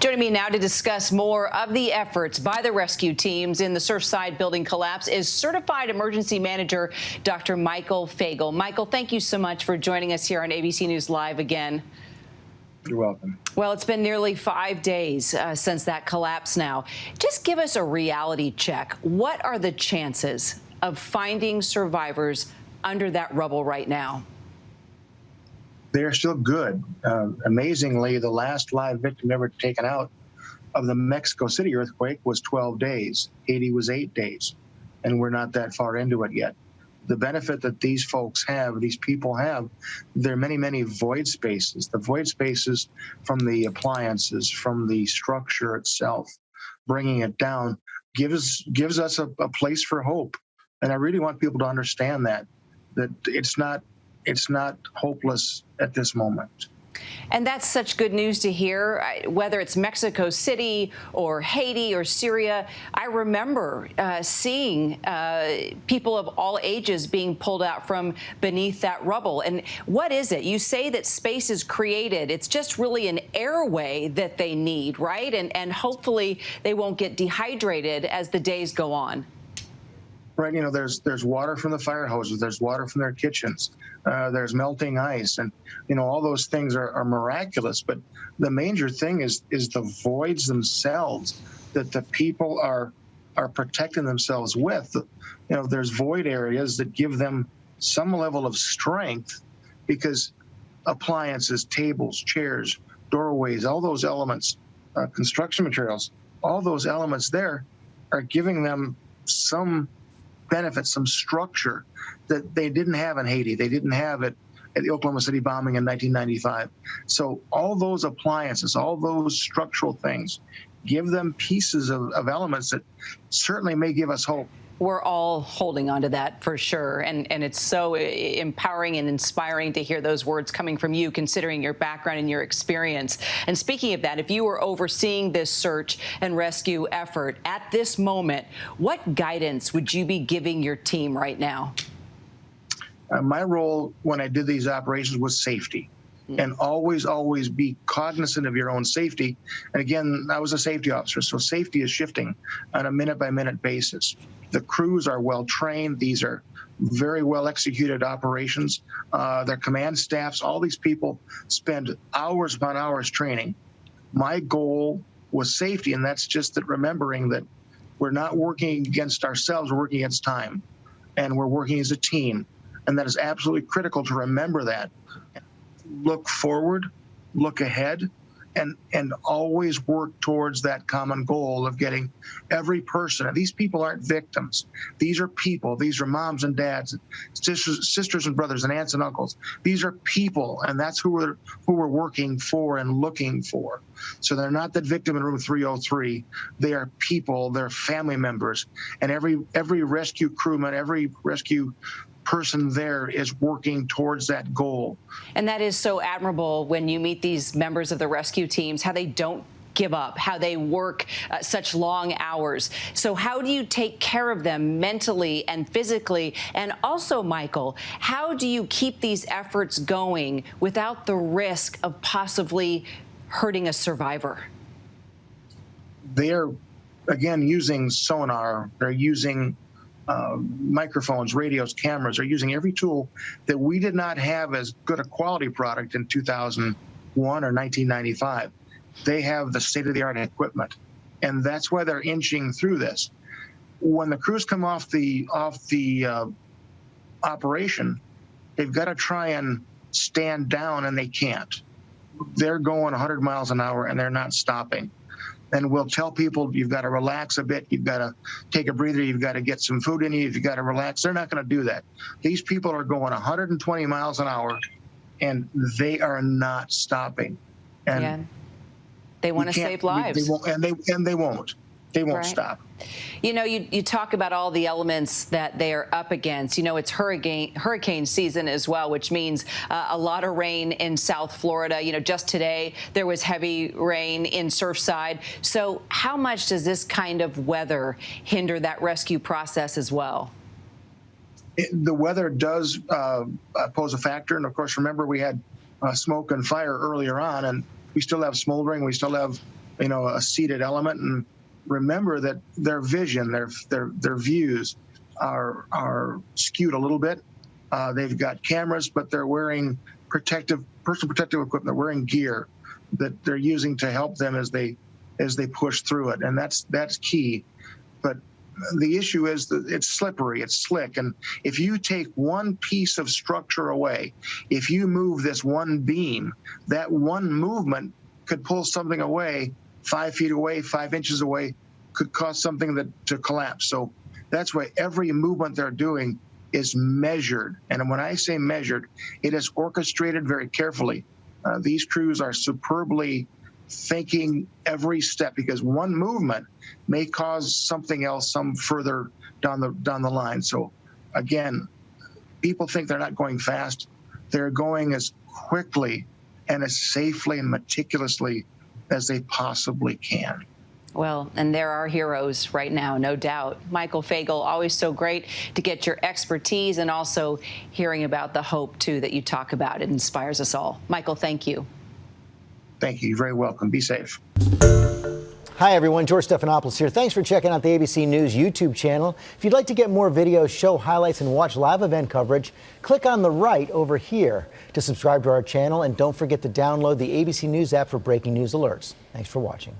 Joining me now to discuss more of the efforts by the rescue teams in the Surfside building collapse is Certified Emergency Manager Dr. Michael Fagel. Michael, thank you so much for joining us here on ABC News Live again. You're welcome. Well, it's been nearly 5 days since that collapse now. Just give us a reality check. What are the chances of finding survivors under that rubble right now? They're still good. Amazingly, the last live victim ever taken out of the Mexico City earthquake was 12 days. Haiti was 8 days, and we're not that far into it yet. The benefit that these folks have, these people have, there are many, many void spaces. The void spaces from the appliances, from the structure itself, bringing it down, gives us a place for hope. And I really want people to understand that it's not hopeless at this moment. And that's such good news to hear, whether it's Mexico City or Haiti or Syria. I remember seeing people of all ages being pulled out from beneath that rubble. And what is it? You say that space is created. It's just really an airway that they need, right? And hopefully they won't get dehydrated as the days go on. Right, you know, there's water from the fire hoses, there's water from their kitchens, there's melting ice, and you know all those things are miraculous. But the major thing is the voids themselves that the people are protecting themselves with. You know, there's void areas that give them some level of strength because appliances, tables, chairs, doorways, all those elements, construction materials, all those elements there are giving them some benefit, some structure that they didn't have in Haiti. They didn't have it at the Oklahoma City bombing in 1995. So all those appliances, all those structural things, give them pieces of elements that certainly may give us hope. We're all holding on to that for sure. And it's so empowering and inspiring to hear those words coming from you, considering your background and your experience. And speaking of that, if you were overseeing this search and rescue effort at this moment, what guidance would you be giving your team right now? My role when I did these operations was safety. And always be cognizant of your own safety. And again, I was a safety officer, so safety is shifting on a minute-by-minute basis. The crews are well trained. These are very well executed operations. Their command staffs, all these people spend hours upon hours training. My goal was safety, and that's just that remembering that we're not working against ourselves, we're working against time, and we're working as a team. And that is absolutely critical to remember that. Look forward, look ahead, and always work towards that common goal of getting every person. And these people aren't victims. These are people. These are moms and dads, sisters and brothers, and aunts and uncles. These are people, and that's who we're working for and looking for. So they're not that victim in room 303. They are people. They're family members, and every rescue crewman, every rescue person there is working towards that goal. And that is so admirable when you meet these members of the rescue teams, how they don't give up, how they work such long hours. So how do you take care of them mentally and physically? And also, Michael, how do you keep these efforts going without the risk of possibly hurting a survivor? They're, again, using sonar. They're using microphones, radios, cameras, are using every tool that we did not have as good a quality product in 2001 or 1995. They have the state-of-the-art equipment, and that's why they're inching through this. When the crews come off the operation, they've got to try and stand down, and they can't. They're going 100 miles an hour, and they're not stopping. And we'll tell people, you've got to relax a bit, you've got to take a breather, you've got to get some food in you, you've got to relax. They're not going to do that. These people are going 120 miles an hour, and they are not stopping. And yeah. They want to save lives. They won't. They won't stop. You know, you talk about all the elements that they are up against. You know, it's hurricane season as well, which means a lot of rain in South Florida. You know, just today there was heavy rain in Surfside. So how much does this kind of weather hinder that rescue process as well? The weather does pose a factor. And of course, remember, we had smoke and fire earlier on, and we still have smoldering. We still have a seated element. And remember that their vision, their views are skewed a little bit. They've got cameras, but they're wearing personal protective equipment. They're wearing gear that they're using to help them as they push through it, and that's key. But the issue is that it's slippery, it's slick, and if you take one piece of structure away, if you move this one beam, that one movement could pull something away 5 feet away, 5 inches away, could cause something to collapse. So that's why every movement they're doing is measured. And when I say measured, it is orchestrated very carefully. These crews are superbly thinking every step, because one movement may cause something else some further down the line. So again, people think they're not going fast. They're going as quickly and as safely and meticulously as they possibly can. Well, and there are heroes right now, no doubt. Michael Fagel, always so great to get your expertise and also hearing about the hope, too, that you talk about. It inspires us all. Michael, thank you. Thank you. You're very welcome. Be safe. Hi, everyone. George Stephanopoulos here. Thanks for checking out the ABC News YouTube channel. If you'd like to get more videos, show highlights, and watch live event coverage, click on the right over here to subscribe to our channel. And don't forget to download the ABC News app for breaking news alerts. Thanks for watching.